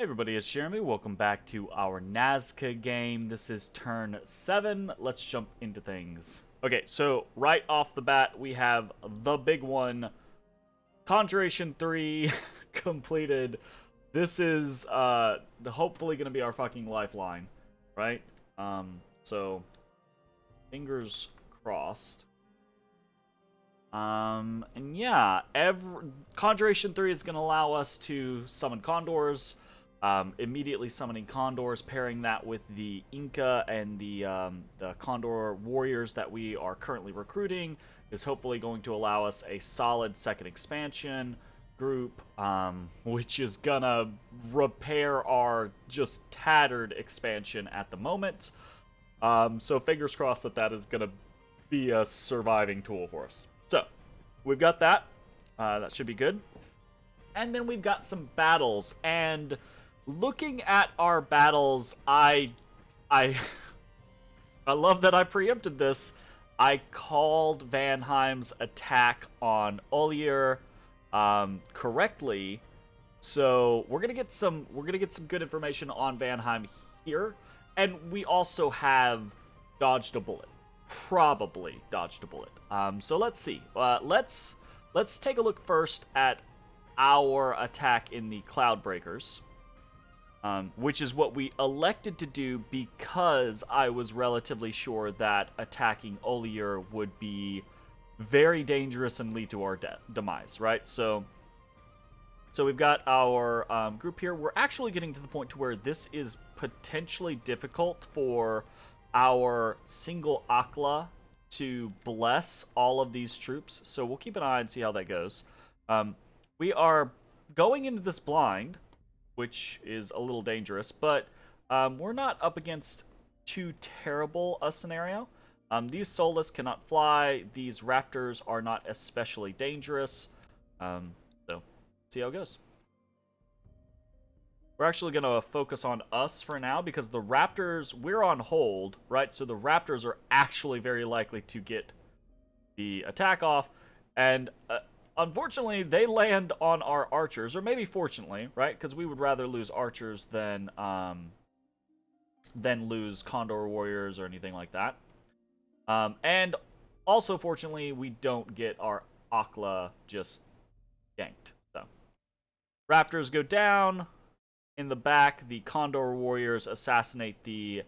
Hey everybody, it's Jeremy. Welcome back to our Nazca game. This is turn 7. Let's jump into things. Okay, so right off the bat, we have the big one. Conjuration 3 completed. This is hopefully going to be our fucking lifeline, right? So fingers crossed. And yeah, Conjuration 3 is going to allow us to summon condors. Immediately summoning condors, pairing that with the Inca and the condor warriors that we are currently recruiting, is hopefully going to allow us a solid second expansion group, which is gonna repair our just tattered expansion at the moment. So fingers crossed that is gonna be a surviving tool for us. So we've got that. That should be good. And then we've got some battles, and looking at our battles, I love that I preempted this. I called Vanheim's attack on Olier correctly, so we're gonna get some good information on Vanheim here, and we also have dodged a bullet, probably dodged a bullet. So let's see. Let's take a look first at our attack in the Cloudbreakers. Which is what we elected to do because I was relatively sure that attacking Olier would be very dangerous and lead to our demise, right? So we've got our group here. We're actually getting to the point to where this is potentially difficult for our single Akla to bless all of these troops. So we'll keep an eye and see how that goes. We are going into this blind, which is a little dangerous, but we're not up against too terrible a scenario. These soulless cannot fly. These raptors are not especially dangerous. So, see how it goes. We're actually going to focus on us for now because the raptors, we're on hold, right? So the raptors are actually very likely to get the attack off, and unfortunately, they land on our archers, or maybe fortunately, right? Because we would rather lose archers than lose condor warriors or anything like that. And also, fortunately, we don't get our Akla just yanked. So, raptors go down. In the back, the condor warriors assassinate the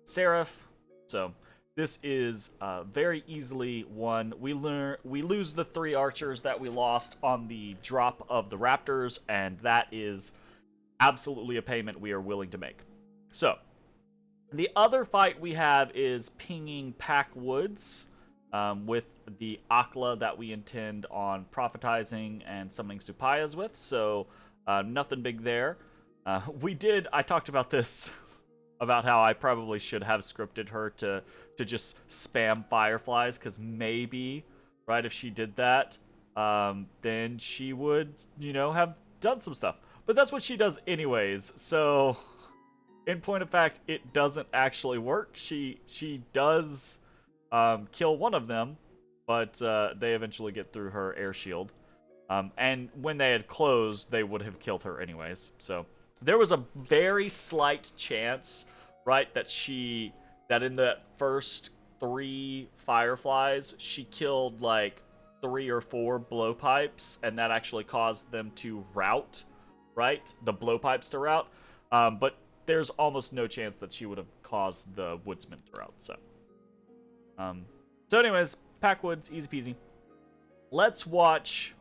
Seraph. So this is very easily won. We lose the 3 archers that we lost on the drop of the raptors, and that is absolutely a payment we are willing to make. So, the other fight we have is pinging Pack Woods with the Akla that we intend on prophetizing and summoning Supayas with. So, nothing big there. I talked about this about how I probably should have scripted her to just spam fireflies, because maybe, right, if she did that, then she would, have done some stuff. But that's what she does anyways, so in point of fact, it doesn't actually work. She does kill one of them, but they eventually get through her air shield. And when they had closed, they would have killed her anyways. So there was a very slight chance, right, that in the first 3 fireflies, she killed like 3 or 4 blowpipes, and that actually caused them to rout, right? The blowpipes to rout. But there's almost no chance that she would have caused the woodsman to rout. So anyways, Packwoods, easy peasy. Let's watch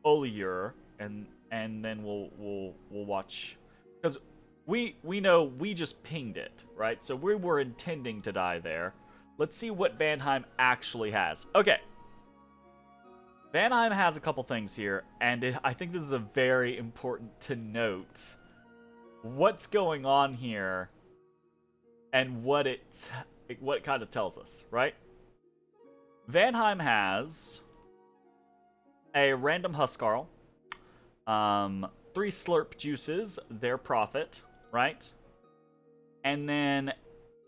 Olier, and then we'll watch, because we know we just pinged it, right? So we were intending to die there. Let's see what Vanheim actually has. Okay. Vanheim has a couple things here, and I think this is a very important to note what's going on here and what it kind of tells us, right? Vanheim has a random Huskarl, 3 Slurp Juices, their Prophet, right? And then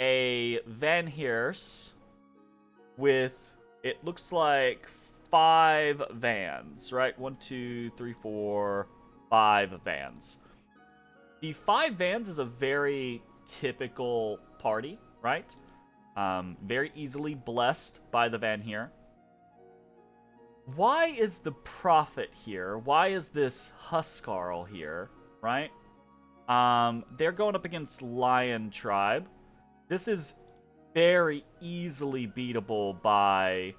a Van Heers with, it looks like 5 vans, right? 1, 2, 3, 4, 5 vans. The 5 vans is a very typical party, right? Very easily blessed by the van here. Why is the Prophet here? Why is this Huskarl here, right? They're going up against Lion Tribe. This is very easily beatable by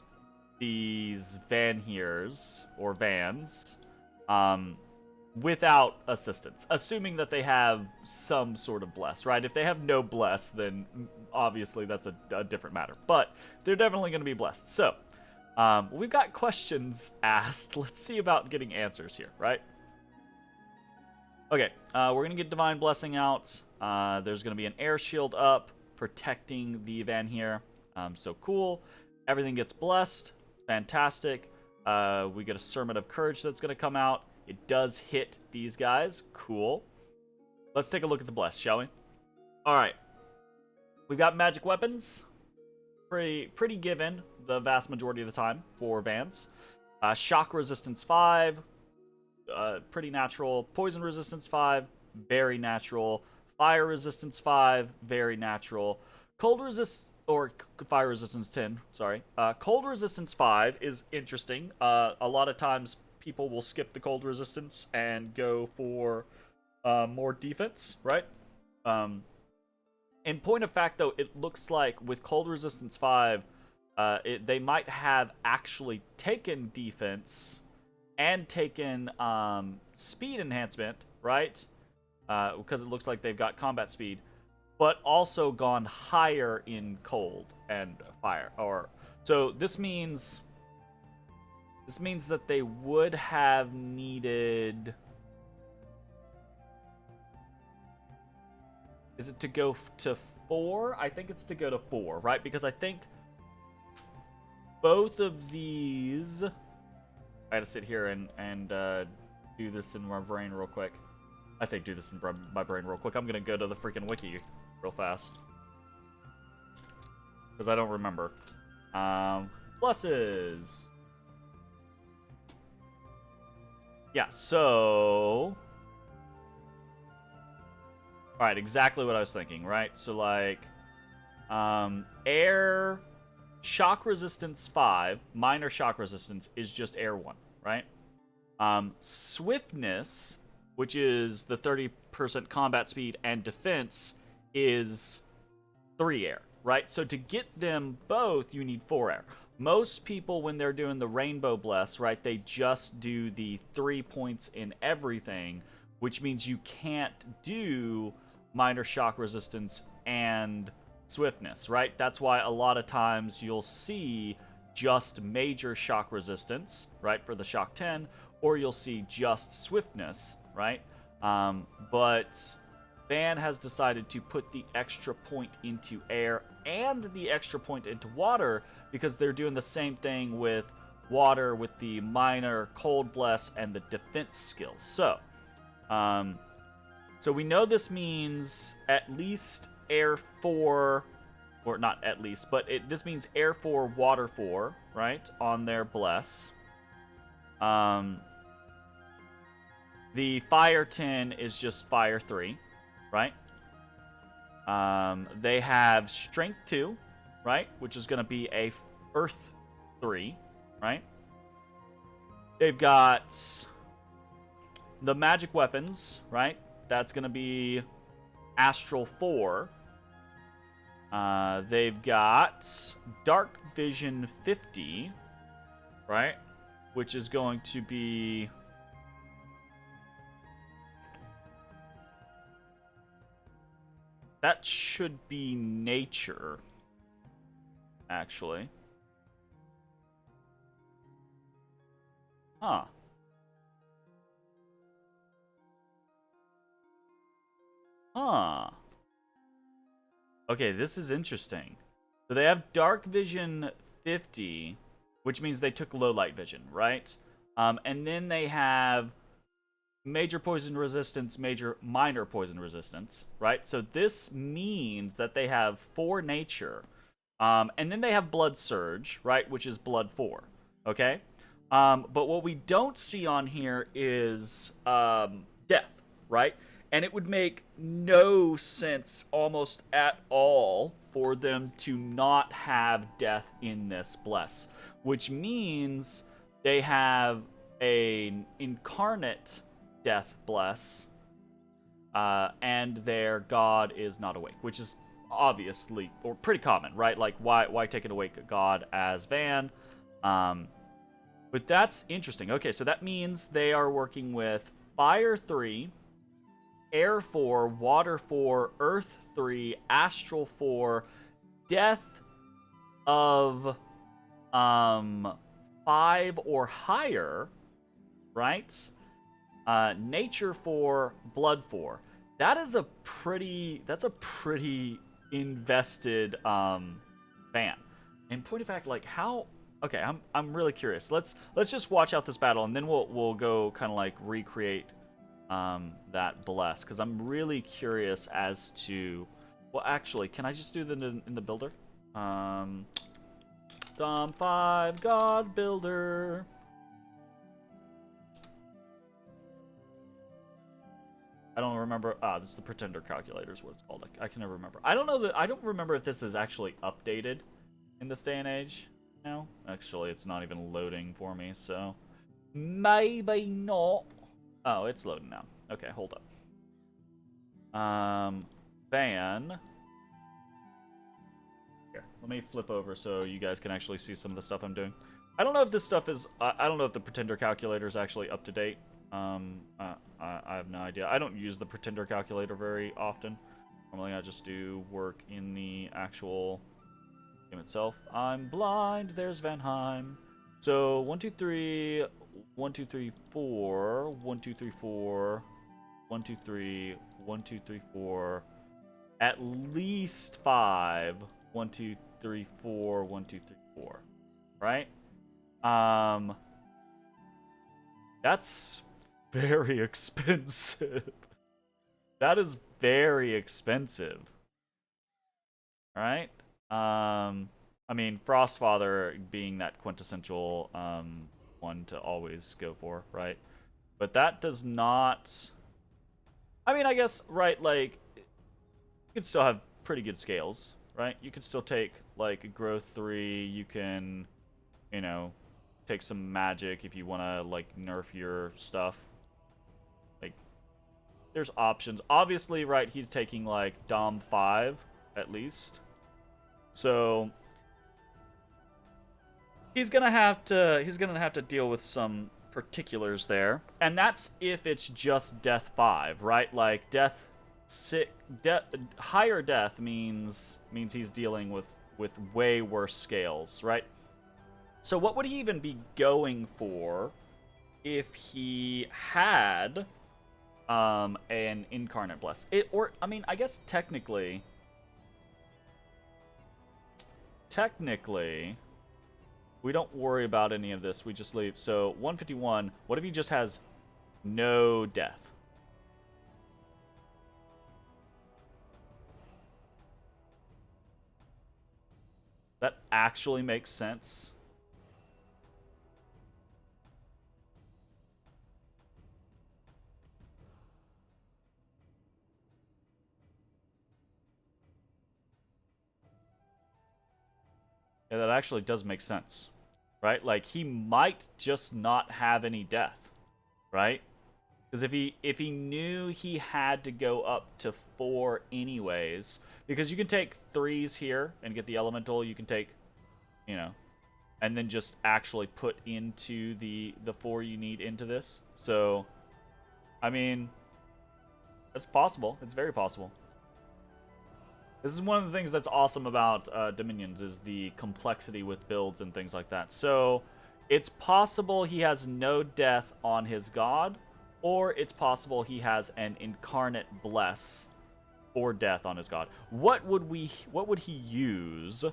these Vanheers, or Vans, without assistance. Assuming that they have some sort of bless, right? If they have no bless, then obviously that's a different matter. But they're definitely going to be blessed. So, we've got questions asked. Let's see about getting answers here, right? Okay, we're going to get Divine Blessing out. There's going to be an air shield up, protecting the van here. So cool. Everything gets blessed. Fantastic. We get a Sermon of Courage that's going to come out. It does hit these guys. Cool. Let's take a look at the bless, shall we? Alright. We've got magic weapons. Pretty given the vast majority of the time for Vans. Shock resistance 5. Pretty natural. Poison resistance 5. Very natural. Fire resistance 5. Very natural. Cold resist or fire resistance 10. Sorry. Cold resistance 5 is interesting. A lot of times people will skip the cold resistance and go for more defense, right? In point of fact, though, it looks like with cold resistance 5, they might have actually taken defense and taken speed enhancement, right? Because it looks like they've got combat speed, but also gone higher in cold and fire. So this means that they would have needed. Is it to go to 4? I think it's to go to 4, right? Because I think both of these. I had to sit here and do this in my brain real quick. I say do this in my brain real quick. I'm gonna go to the freaking wiki real fast because I don't remember. Pluses. Yeah. So. Alright, exactly what I was thinking, right? So, like, air shock resistance 5, minor shock resistance, is just air 1, right? Swiftness, which is the 30% combat speed, and defense is 3 air, right? So to get them both, you need 4 air. Most people, when they're doing the Rainbow Bless, right, they just do the 3 points in everything, which means you can't do minor shock resistance and swiftness, right? That's why a lot of times you'll see just major shock resistance, right, for the shock 10, or you'll see just swiftness, right? But Van has decided to put the extra point into air and the extra point into water because they're doing the same thing with water with the minor cold bless and the defense skills. So we know this means at least air 4, or not at least, but this means air 4, water 4, right, on their bless. The fire 10 is just fire 3, right? They have strength 2, right, which is going to be a earth 3, right? They've got the magic weapons, right? That's going to be Astral 4. They've got Dark Vision 50, right? Which is going to be... That should be nature, actually. Huh. Huh. Okay, this is interesting. So they have Dark Vision 50, which means they took Low Light Vision, right? And then they have Major Poison Resistance, Minor Poison Resistance, right? So this means that they have 4 nature. And then they have Blood Surge, right? Which is Blood 4, okay? But what we don't see on here is death, right? And it would make no sense almost at all for them to not have death in this bless, which means they have an incarnate death bless, and their god is not awake, which is obviously or pretty common, right? Like why take an awake god as Van? But that's interesting. Okay, so that means they are working with Fire 3, Air 4, Water 4, Earth 3, Astral 4, Death of 5 or higher, right? Nature 4, Blood 4. That's a pretty invested fan. In point of fact, like how okay, I'm really curious. Let's just watch out this battle, and then we'll go kind of like recreate that bless, because I'm really curious as to. Well, actually, can I just do that in the builder? Dom 5 God Builder. I don't remember. This is the Pretender Calculator is what it's called. I can never remember. I don't remember if this is actually updated in this day and age now. Actually, it's not even loading for me, so maybe not. Oh, it's loading now. Okay, hold up. Ban. Here, let me flip over so you guys can actually see some of the stuff I'm doing. I don't know if this stuff is. I don't know if the Pretender Calculator is actually up to date. I have no idea. I don't use the Pretender Calculator very often. Normally, I just do work in the actual game itself. I'm blind. There's Vanheim. So 1, 2, 3, 1, 2, 3, 4, 1, 2, 3, 4, 1, 2, 3, 1, 2, 3, 4. At least 5. 1, 2, 3, 4, 1, 2, 3, 4. Right? That's very expensive. That is very expensive. Right? I mean, Frostfather being that quintessential one to always go for, right? But that does not. I mean, I guess, right, like, you could still have pretty good scales, right? You could still take, like, Growth 3, you can, you know, take some magic if you want to, like, nerf your stuff. Like, there's options. Obviously, right, he's taking, like, Dom 5, at least. So he's gonna have to deal with some particulars there, and that's if it's just Death 5, right? Like higher death means he's dealing with way worse scales, right? So what would he even be going for if he had an incarnate bless? Or I mean, I guess technically, we don't worry about any of this. We just leave. So 151. What if he just has no death? That actually makes sense. Yeah, that actually does make sense, right? Like, he might just not have any death, right? Because if he knew he had to go up to 4 anyways, because you can take 3s here and get the elemental, you can take, you know, and then just actually put into the 4 you need into this. So, I mean, that's possible. It's very possible. This is one of the things that's awesome about Dominions, is the complexity with builds and things like that. So it's possible he has no death on his god, or it's possible he has an incarnate bless or death on his god. What would he use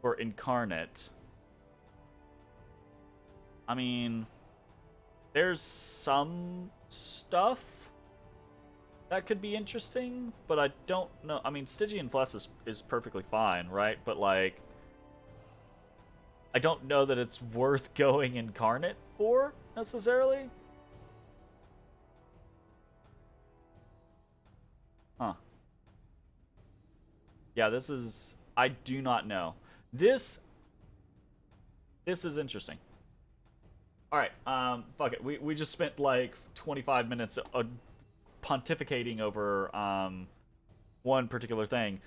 for incarnate? I mean, there's some stuff that could be interesting, but I don't know. I mean, Stygian Flesh is perfectly fine, right? But, like, I don't know that it's worth going incarnate for, necessarily. Yeah, this is... I do not know. This is interesting. Alright, fuck it. We just spent like 25 minutes pontificating over one particular thing.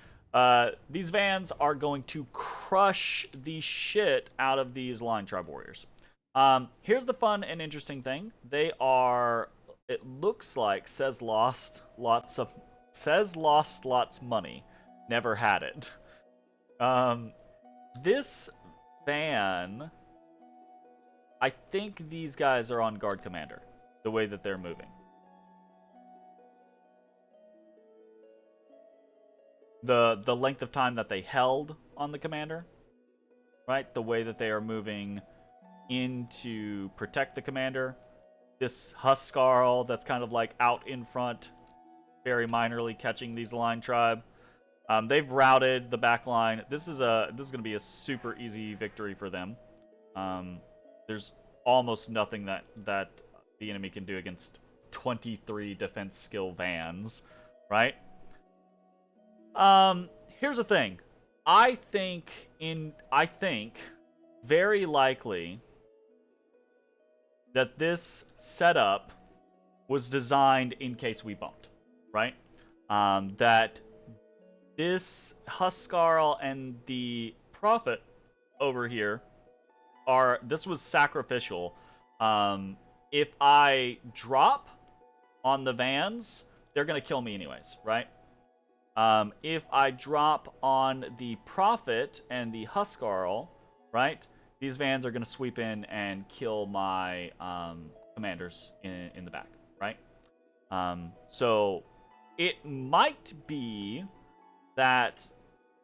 These vans are going to crush the shit out of these Line Tribe warriors. Here's the fun and interesting thing. They are... It looks like says lost lots money. Never had it. This van... I think these guys are on guard commander. The way that they're moving. The length of time that they held on the commander. Right? The way that they are moving in to protect the commander. This Huskarl that's kind of like out in front. Very minorly catching these Line Tribe. They've routed the back line. This is going to be a super easy victory for them. There's almost nothing that the enemy can do against 23 defense skill vans, right? Here's the thing. I think very likely that this setup was designed in case we bumped, right? That this Huskarl and the Prophet over here this was sacrificial. If I drop on the vans, they're gonna kill me anyways, right? If I drop on the Prophet and the Huskarl, right, these vans are gonna sweep in and kill my commanders in the back, right? So it might be that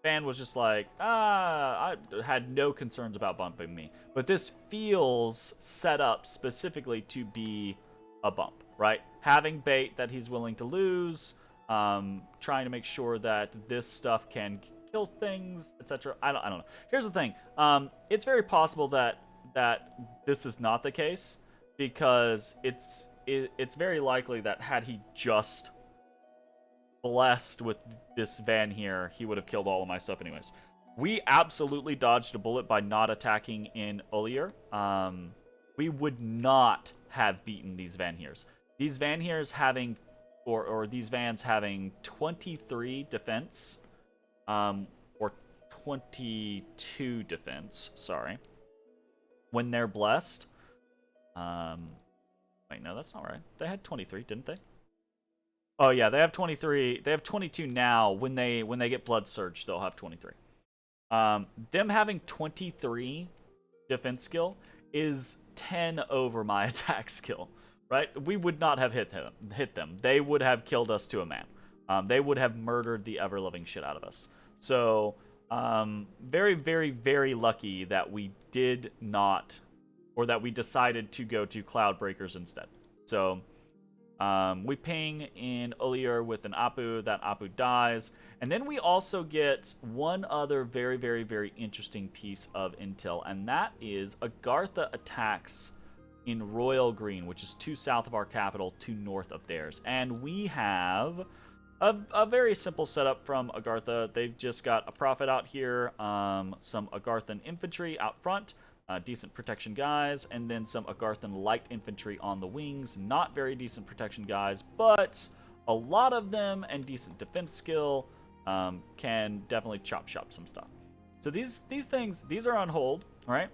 Van was just like, I had no concerns about bumping me. But this feels set up specifically to be a bump, right? Having bait that he's willing to lose, trying to make sure that this stuff can kill things, etc. I don't know. Here's the thing. It's very possible that this is not the case, because it's very likely that had he just blessed with this van here, he would have killed all of my stuff anyways. We absolutely dodged a bullet by not attacking in Ulier. We would not have beaten these Vanheers. These Vanheers having, or these vans having 23 defense, or 22 defense, sorry, when they're blessed. Wait, no, that's not right. They had 23, didn't they? Oh yeah, they have 23. They have 22 now. When they get Blood Surge, they'll have 23. Them having 23 defense skill is 10 over my attack skill, right? We would not have hit them. They would have killed us to a man. They would have murdered the ever-loving shit out of us. So, very, very, very lucky that we did not, or that we decided to go to Cloud Breakers instead. So, we ping in Ulier with an Apu. That Apu dies. And then we also get one other very, very, very interesting piece of intel, and that is Agartha attacks in Royal Green, which is 2 south of our capital, 2 north of theirs. And we have a very simple setup from Agartha. They've just got a Prophet out here, some Agarthan infantry out front, decent protection guys, and then some Agarthan light infantry on the wings. Not very decent protection guys, but a lot of them and decent defense skill can definitely chop some stuff. So these things, these are on hold, all right?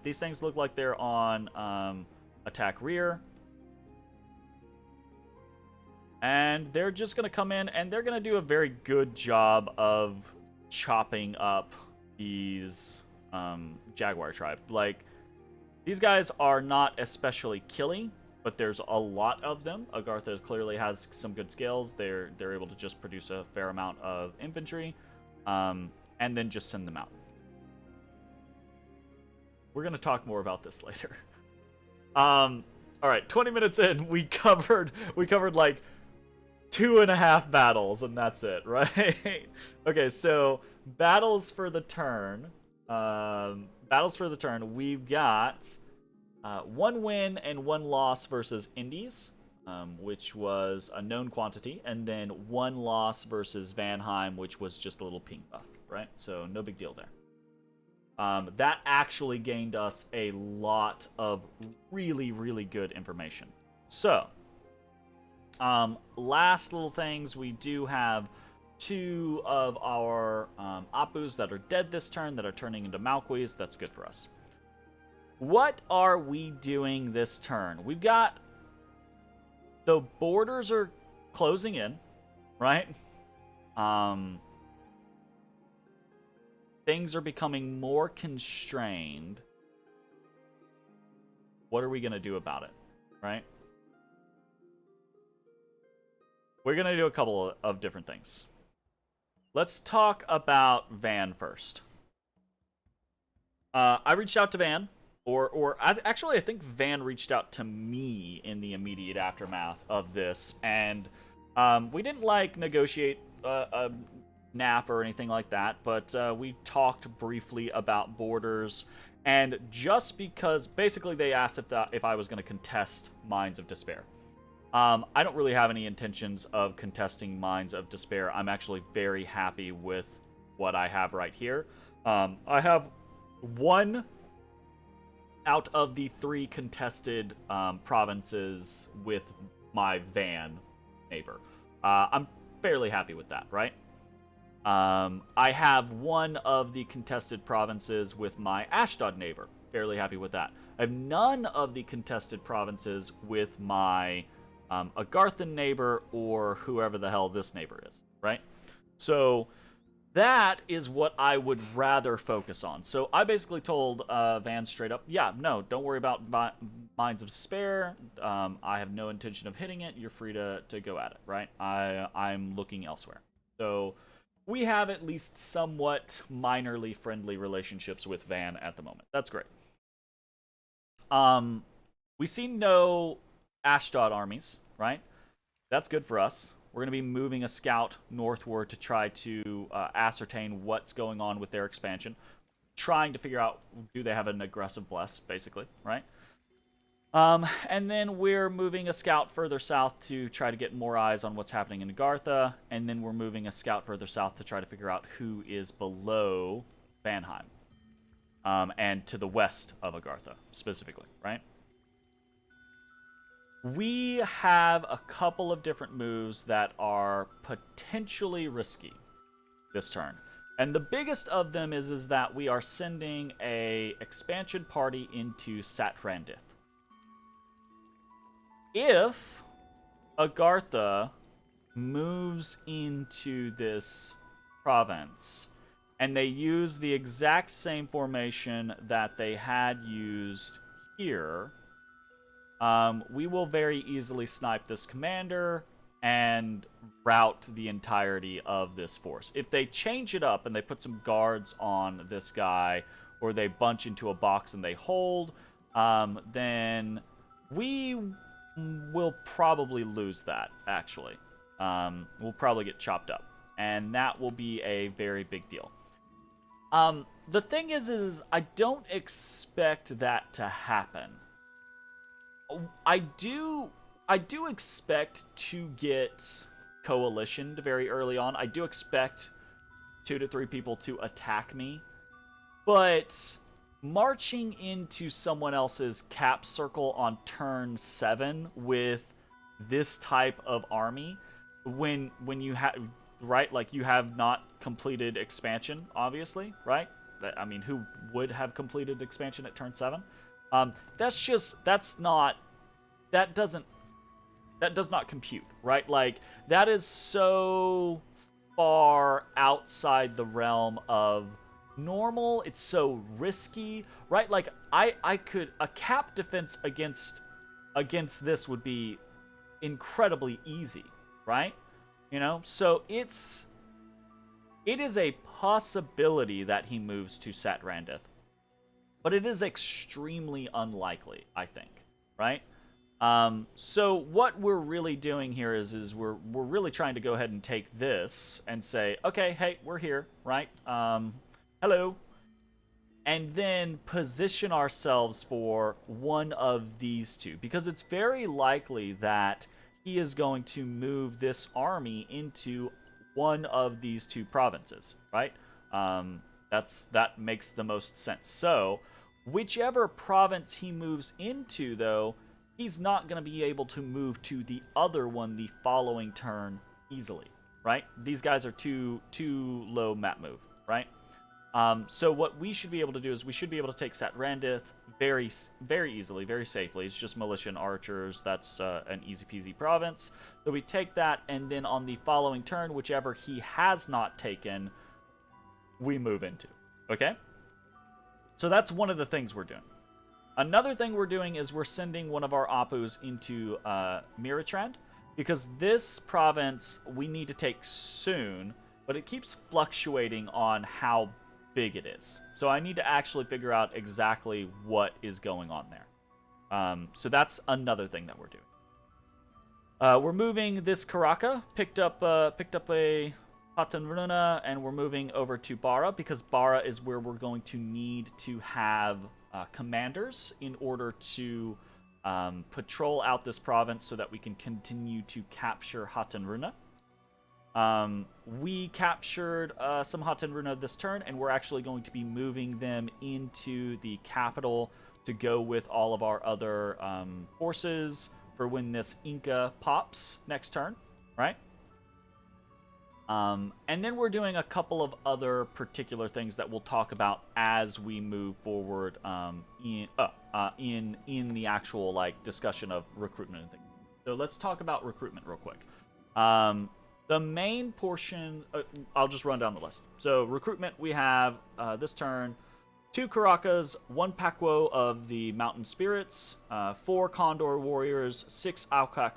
These things look like they're on attack rear. And they're just going to come in, and they're going to do a very good job of chopping up these Jaguar tribe. Like, these guys are not especially killing, but there's a lot of them. Agartha clearly has some good skills. They're able to just produce a fair amount of infantry, and then just send them out. We're going to talk more about this later. All right, 20 minutes in, we covered like 2.5 battles, and that's it, right? Okay, so battles for the turn. We've got 1 win and 1 loss versus Indies. which was a known quantity, and then 1 loss versus Vanheim, which was just a little ping buff, right? So no big deal there. That actually gained us a lot of really, really good information. So, last little things, we do have 2 of our Apus that are dead this turn that are turning into Malquis. That's good for us. What are we doing this turn? We've got... the borders are closing in, right? Things are becoming more constrained. What are we going to do about it, right? We're going to do a couple of different things. Let's talk about Van first. I reached out to Van, actually, I think Van reached out to me in the immediate aftermath of this, and we didn't negotiate a nap or anything like that, but we talked briefly about borders, and just because basically they asked if I was going to contest Mines of Despair. I don't really have any intentions of contesting Mines of Despair. I'm actually very happy with what I have right here. I have 1 out of the 3 contested provinces with my Van neighbor. I'm fairly happy with that, right? I have 1 of the contested provinces with my Ashdod neighbor. Fairly happy with that. I have none of the contested provinces with my Agarthan neighbor or whoever the hell this neighbor is, right? So that is what I would rather focus on. So I basically told Van straight up, yeah, no, don't worry about Mines of Despair. I have no intention of hitting it. You're free to go at it, right? I'm looking elsewhere. So we have at least somewhat minorly friendly relationships with Van at the moment. That's great. We see no Ashdod armies, right? That's good for us. We're going to be moving a scout northward to try to ascertain what's going on with their expansion. Trying to figure out, do they have an aggressive bless, basically, right? And then we're moving a scout further south to try to get more eyes on what's happening in Agartha. And then we're moving a scout further south to try to figure out who is below Vanheim. And to the west of Agartha, specifically, right? We have a couple of different moves that are potentially risky this turn. And the biggest of them is that we are sending a expansion party into Satrandith. If Agartha moves into this province and they use the exact same formation that they had used here, we will very easily snipe this commander and rout the entirety of this force. If they change it up and they put some guards on this guy, or they bunch into a box and they hold, then we will probably lose that, actually. We'll probably get chopped up. And that will be a very big deal. The thing is I don't expect that to happen. I do expect to get coalitioned very early on. I do expect 2 to 3 people to attack me. But marching into someone else's cap circle on turn 7 with this type of army, when you have, right, like, you have not completed expansion, obviously, right? I mean, who would have completed expansion at turn 7? That does not compute, right? Like, that is so far outside the realm of normal. It's so risky, right? Like, a cap defense against this would be incredibly easy, right? You know, so it is a possibility that he moves to Satrandith, but it is extremely unlikely, I think, right? So what we're really doing here is we're really trying to go ahead and take this and say, okay, hey, we're here, right? Hello. And then position ourselves for one of these two, because it's very likely that he is going to move this army into one of these two provinces, right? That makes the most sense. So, whichever province he moves into, though, he's not going to be able to move to the other one the following turn easily, right? These guys are too low map move, right? So what we should be able to do is we should be able to take Satrandith very, very easily, very safely. It's just militia and archers. That's an easy peasy province. So we take that, and then on the following turn, whichever he has not taken, we move into. Okay? So that's one of the things we're doing. Another thing we're doing is we're sending one of our Apus into Miratrand, because this province we need to take soon, but it keeps fluctuating on how big it is. So I need to actually figure out exactly what is going on there. So that's another thing that we're doing. We're moving this Karaka, picked up a Patanruna, and we're moving over to Bara, because Bara is where we're going to need to have commanders in order to patrol out this province so that we can continue to capture Hatenruna. We captured some Hatenruna this turn, and we're actually going to be moving them into the capital to go with all of our other forces for when this Inca pops next turn, right? And then we're doing a couple of other particular things that we'll talk about as we move forward in the actual like discussion of recruitment and things. So let's talk about recruitment real quick. The main portion, I'll just run down the list. So recruitment, we have this turn 2 Karakas, 1 Pakwo of the Mountain Spirits, 4 Condor Warriors, 6 Aukak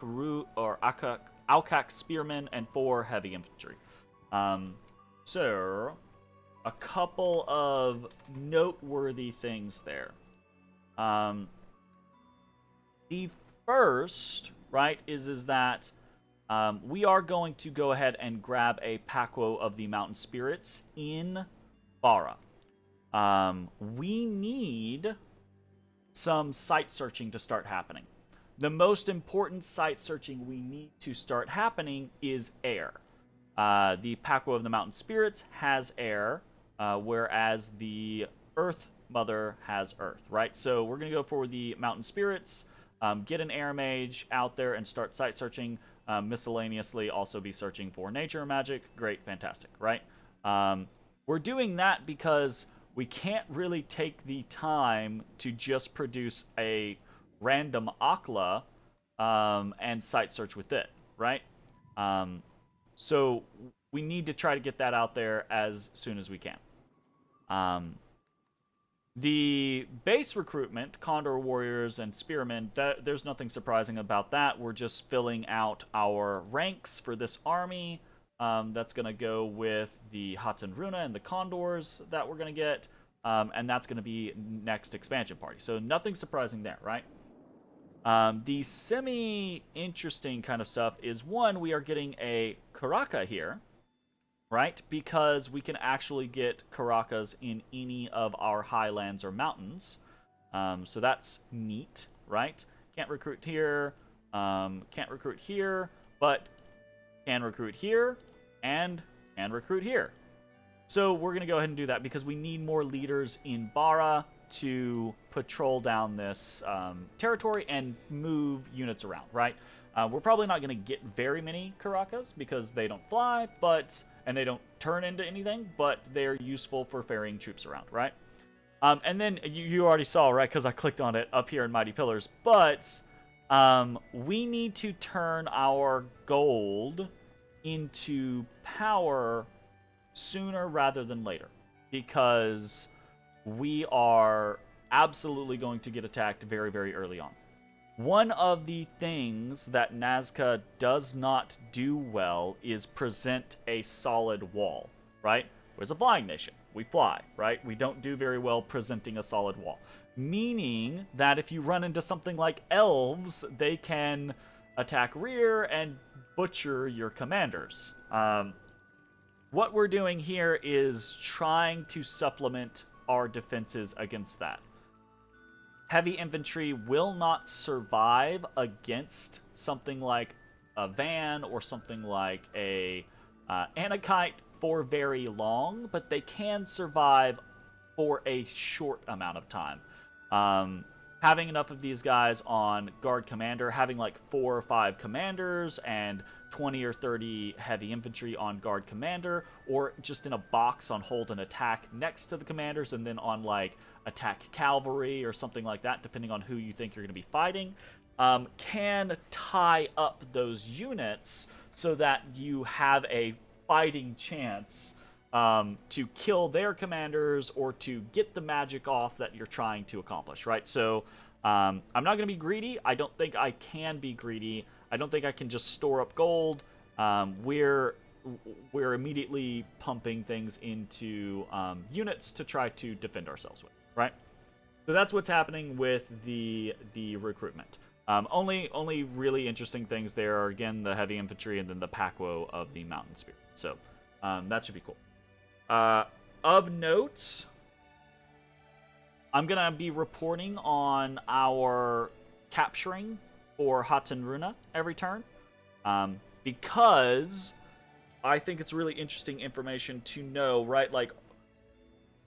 Spearmen, and 4 Heavy Infantry. So, a couple of noteworthy things there. The first, right, is that we are going to go ahead and grab a Pakwo of the Mountain Spirits in Bara. We need some site searching to start happening. The most important site searching we need to start happening is air. The Pakwo of the Mountain Spirits has air, whereas the Earth Mother has earth, right? So we're going to go for the Mountain Spirits, get an air mage out there and start site searching. Miscellaneously also be searching for nature magic. Great, fantastic, right? We're doing that because we can't really take the time to just produce a random Akla and site search with it, right? So we need to try to get that out there as soon as we can. The base recruitment, Condor Warriors and Spearmen, there's nothing surprising about that. We're just filling out our ranks for this army. That's going to go with the Hatenruna and the Condors that we're going to get. And that's going to be next expansion party. So nothing surprising there, right? The semi-interesting kind of stuff is, one, we are getting a Karaka here, right? Because we can actually get Karakas in any of our highlands or mountains. So that's neat, right? Can't recruit here, can't recruit here, but can recruit here, and can recruit here. So we're going to go ahead and do that because we need more leaders in Bara to patrol down this territory and move units around, right? We're probably not going to get very many Karakas because they don't fly, and they don't turn into anything, but they're useful for ferrying troops around, right? And then you already saw, right, because I clicked on it up here in Mighty Pillars, but we need to turn our gold into power sooner rather than later, because we are absolutely going to get attacked very, very early on. One of the things that Nazca does not do well is present a solid wall, right? We're a flying nation. We fly, right? We don't do very well presenting a solid wall. Meaning that if you run into something like elves, they can attack rear and butcher your commanders. What we're doing here is trying to supplement our defenses against that. Heavy infantry will not survive against something like a Van or something like a Anakite for very long, but they can survive for a short amount of time. Having enough of these guys on guard commander, having like 4 or 5 commanders and 20 or 30 heavy infantry on guard commander, or just in a box on hold and attack next to the commanders, and then on like attack cavalry or something like that, depending on who you think you're going to be fighting, can tie up those units so that you have a fighting chance to kill their commanders or to get the magic off that you're trying to accomplish, right? So I'm not going to be greedy. I don't think I can be greedy. I don't think I can just store up gold. We're immediately pumping things into units to try to defend ourselves with, right? So that's what's happening with the recruitment. Only really interesting things there are, again, the heavy infantry and then the Pakwo of the mountain spirit. So that should be cool. Of note, I'm going to be reporting on our capturing for Hatenruna every turn, because I think it's really interesting information to know, right? Like,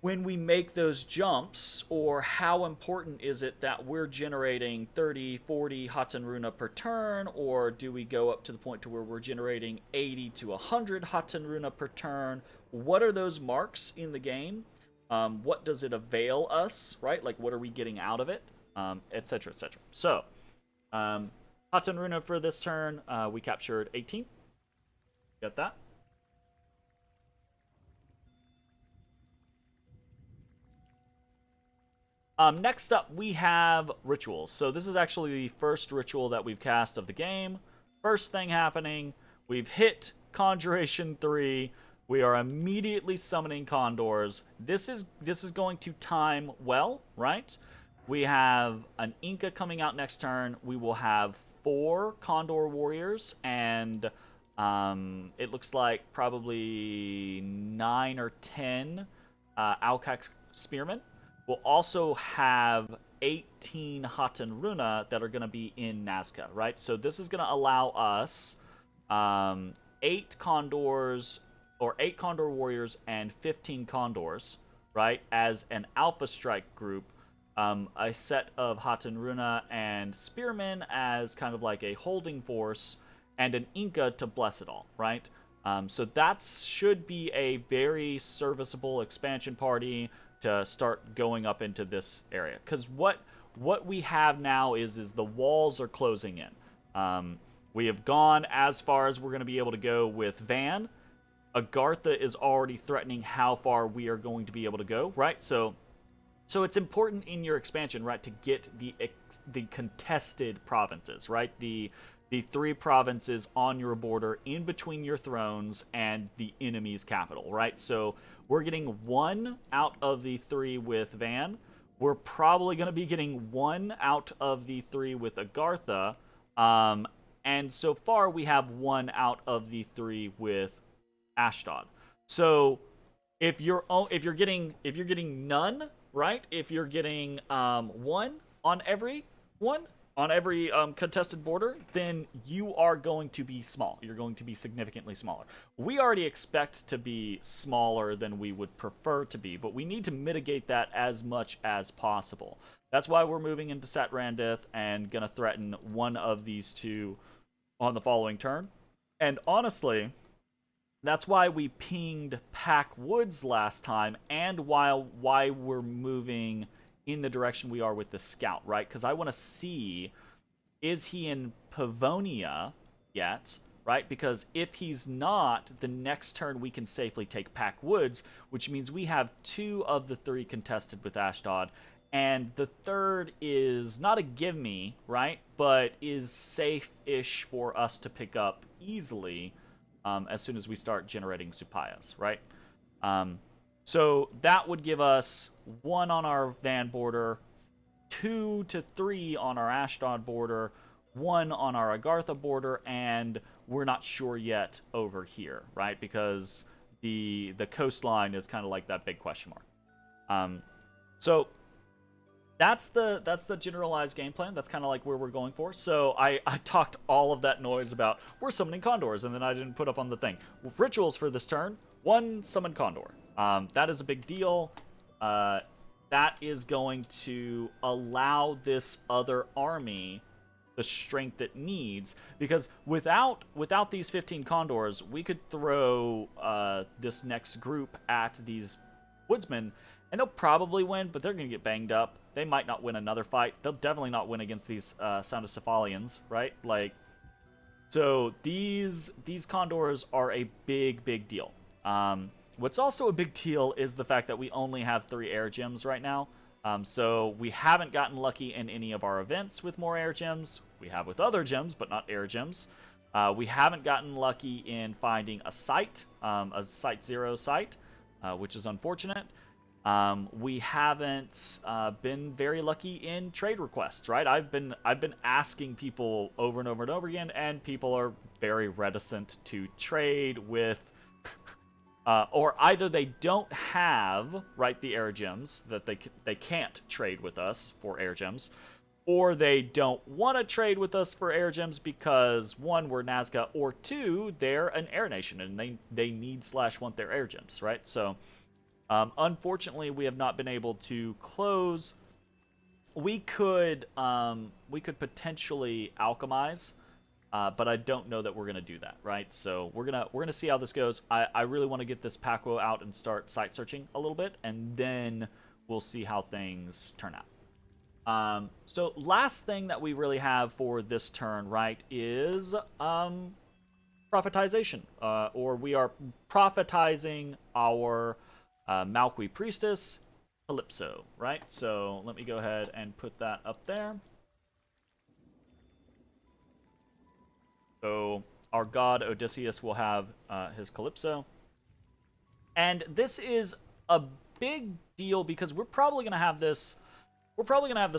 when we make those jumps, or how important is it that we're generating 30, 40 Hatenruna per turn, or do we go up to the point to where we're generating 80 to 100 Hatenruna per turn? What are those marks in the game? What does it avail us, right? Like, what are we getting out of it? Etc., etc. So, Hatenruna for this turn, we captured 18. Get that? Next up, we have rituals. So this is actually the first ritual that we've cast of the game. First thing happening, we've hit Conjuration 3. We are immediately summoning condors. This is going to time well, right? We have an Inca coming out next turn. We will have 4 Condor Warriors, and it looks like probably 9 or 10 Alcax Spearmen. We'll also have 18 Hatenruna that are going to be in Nazca, right? So this is going to allow us 8 Condors, or 8 Condor Warriors and 15 Condors, right? As an Alpha Strike group, a set of Hatenruna and Spearmen as kind of like a holding force, and an Inca to bless it all, right? So that should be a very serviceable expansion party to start going up into this area, because what we have now is the walls are closing in. We have gone as far as we're going to be able to go with Van. Agartha is already threatening how far we are going to be able to go, right? So it's important in your expansion, right, to get the contested provinces, right? The 3 provinces on your border in between your thrones and the enemy's capital, right? So we're getting 1 out of the 3 with Van. We're probably going to be getting 1 out of the 3 with Agartha. And so far we have 1 out of the 3 with Ashdod. So if you're getting none, right? If you're getting 1 on every contested border, then you are going to be small. You're going to be significantly smaller. We already expect to be smaller than we would prefer to be, but we need to mitigate that as much as possible. That's why we're moving into Satrandith and gonna threaten 1 of these 2 on the following turn. And honestly, that's why we pinged Pack Woods last time, and why we're moving in the direction we are with the scout, right? Because I want to see, is he in Pavonia yet, right? Because if he's not, the next turn we can safely take Pack Woods, which means we have 2 of the 3 contested with Ashdod, and the third is not a give me, right? But is safe-ish for us to pick up easily as soon as we start generating Supayas, right? So that would give us 1 on our Van border, 2 to 3 on our Ashdod border, 1 on our Agartha border, and we're not sure yet over here, right? Because the coastline is kind of like that big question mark. So that's the generalized game plan. That's kind of like where we're going for. So I talked all of that noise about we're summoning condors, and then I didn't put up on the thing. Rituals for this turn: 1, summon condor. That is a big deal. That is going to allow this other army the strength it needs, because without these 15 condors, we could throw this next group at these woodsmen, and they'll probably win, but they're going to get banged up. They might not win another fight. They'll definitely not win against these Sound of Cephalians, right? Like, so these condors are a big deal. What's also a big deal is the fact that we only have 3 air gems right now. So we haven't gotten lucky in any of our events with more air gems. We have with other gems, but not air gems. We haven't gotten lucky in finding a site, a Site 0 site, which is unfortunate. We haven't been very lucky in trade requests, right? I've been asking people over and over and over again, and people are very reticent to trade with. Or either they don't have, right, the air gems, that they can't trade with us for air gems, or they don't want to trade with us for air gems because, 1, we're Nazca, or 2, they're an air nation and they need / want their air gems, right? So, unfortunately, we have not been able to close. We could potentially alchemize. But I don't know that we're gonna do that, right? So we're gonna see how this goes. I really want to get this Paco out and start site searching a little bit, and then we'll see how things turn out. So last thing that we really have for this turn, right, is prophetization, or we are prophetizing our Malqui priestess Calypso, right? So let me go ahead and put that up there. So our god Odysseus will have his Calypso. And this is a big deal because we're probably going to have this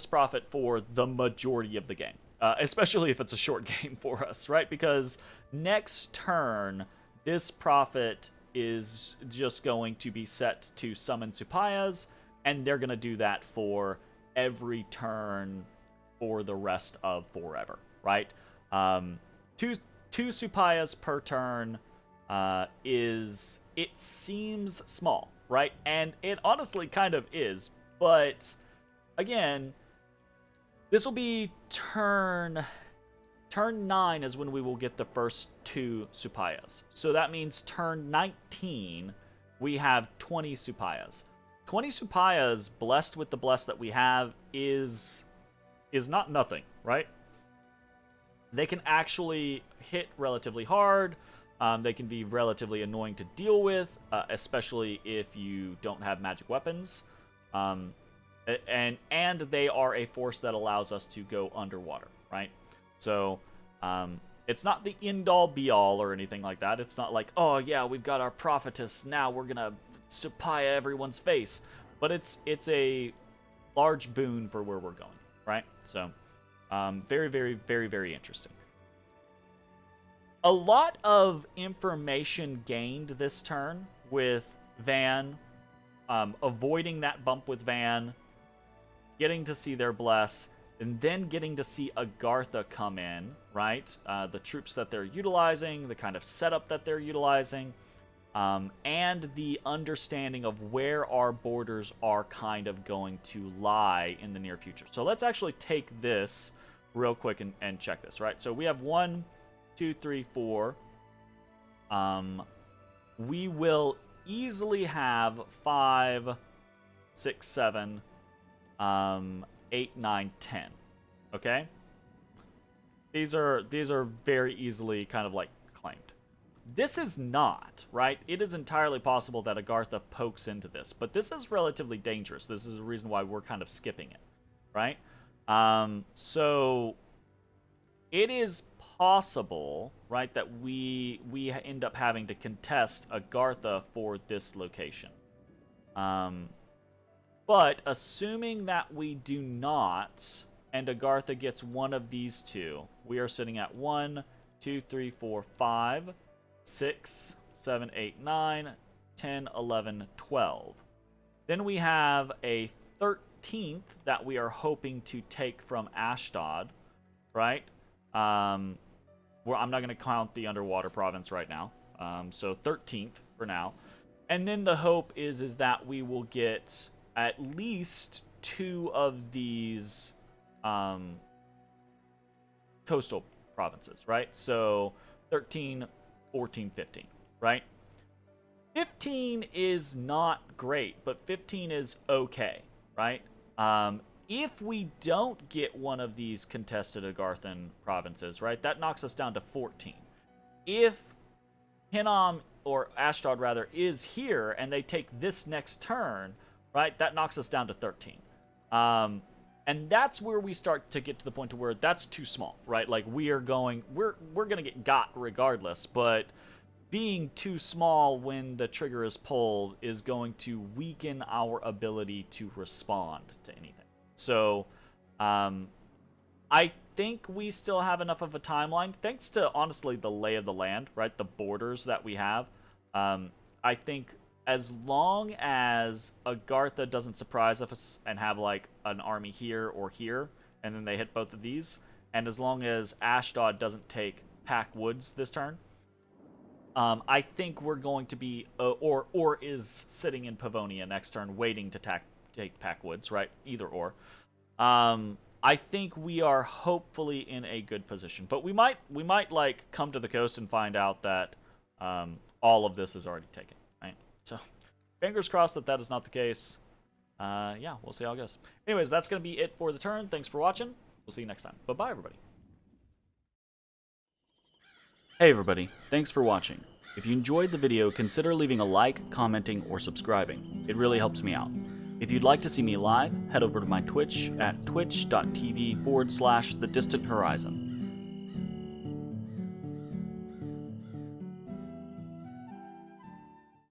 prophet for the majority of the game. Especially if it's a short game for us, right? Because next turn, this prophet is just going to be set to summon Supayas, and they're going to do that for every turn for the rest of forever, right? Two Supayas per turn it seems small, right? And it honestly kind of is, but again, this will be turn 9 is when we will get the first 2 Supayas. So that means turn 19 we have 20 Supayas. 20 Supayas blessed with the bless that we have is not nothing, right? They can actually hit relatively hard. They can be relatively annoying to deal with, especially if you don't have magic weapons. And they are a force that allows us to go underwater, right? So it's not the end-all be-all or anything like that. It's not like, oh yeah, we've got our prophetess, now we're gonna Supaya everyone's face. But it's a large boon for where we're going, right? So very interesting. A lot of information gained this turn with Van, avoiding that bump with Van, getting to see their bless, and then getting to see Agartha come in, right? The troops that they're utilizing, the kind of setup that they're utilizing, and the understanding of where our borders are kind of going to lie in the near future. So let's actually take this real quick and check this, right? So we have 1, 2, 3, 4. We will easily have 5, 6, 7, 8, 9, 10. Okay? These are very easily kind of like claimed. This is not, right? It is entirely possible that Agartha pokes into this, but this is relatively dangerous. This is the reason why we're kind of skipping it, right? So it is possible, right, that we end up having to contest Agartha for this location. But assuming that we do not, and Agartha gets one of these 2, we are sitting at 1, 2, 3, 4, 5, 6, 7, 8, 9, 10, 11, 12. Then we have a 13th that we are hoping to take from Ashdod, right? I'm not going to count the underwater province right now. So 13th for now. And then the hope is that we will get at least 2 of these coastal provinces, right? So 13, 14, 15, right? 15 is not great, but 15 is okay, right? If we don't get one of these contested Agarthan provinces, right, that knocks us down to 14. If Hinnom, or Ashdod rather, is here and they take this next turn, right, that knocks us down to 13. And that's where we start to get to the point to where that's too small, right? Like we're going to get got regardless, but being too small when the trigger is pulled is going to weaken our ability to respond to anything. So, I think we still have enough of a timeline, thanks to, honestly, the lay of the land, right? The borders that we have. I think as long as Agartha doesn't surprise us and have, like, an army here or here, and then they hit both of these, and as long as Ashdod doesn't take Pack Woods this turn, I think we're going to be, or is sitting in Pavonia next turn, waiting to take Pack Woods, right? Either or. I think we are hopefully in a good position, but we might like come to the coast and find out that all of this is already taken, right? So, fingers crossed that is not the case. Yeah, we'll see how it goes. Anyways, that's gonna be it for the turn. Thanks for watching. We'll see you next time. Bye-bye, everybody. Hey everybody, thanks for watching. If you enjoyed the video, consider leaving a like, commenting, or subscribing. It really helps me out. If you'd like to see me live, head over to my Twitch at twitch.tv/thedistanthorizon.